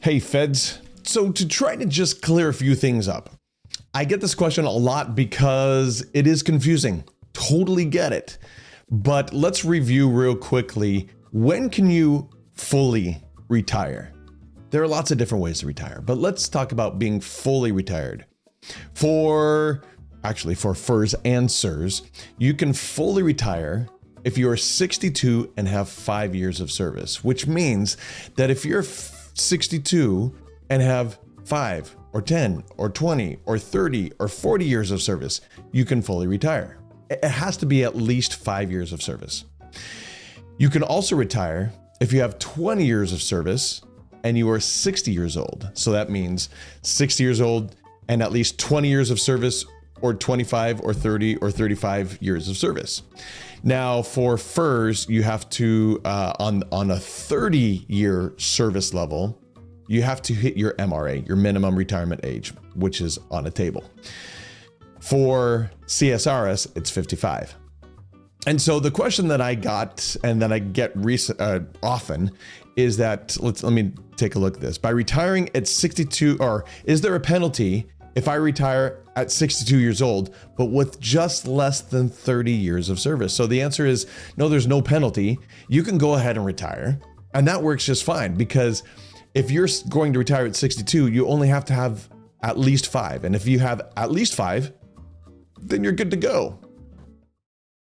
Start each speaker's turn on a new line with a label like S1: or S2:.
S1: Hey feds, so to try to just clear a few things up, I get this question a lot because it is confusing. Totally get it. But let's review real quickly. When can you fully retire? There are lots of different ways to retire, but let's talk about being fully retired. For FERS and SIRS, you can fully retire if you are 62 and have 5 years of service, which means that if you're 62 and have 5 or 10 or 20 or 30 or 40 years of service, you can fully retire. It has to be at least 5 years of service. You can also retire if you have 20 years of service and you are 60 years old. So that means 60 years old and at least 20 years of service, or 25 or 30 or 35 years of service. Now for FERS, you have to, on a 30-year service level, you have to hit your MRA, your minimum retirement age, which is on a table. For CSRS, it's 55. And so the question that I got and that I get often is that, let me take a look at this. By retiring at 62, or is there a penalty if I retire at 62 years old, but with just less than 30 years of service? So the answer is no, there's no penalty. You can go ahead and retire, and that works just fine, because if you're going to retire at 62, you only have to have at least 5. And if you have at least 5, then you're good to go.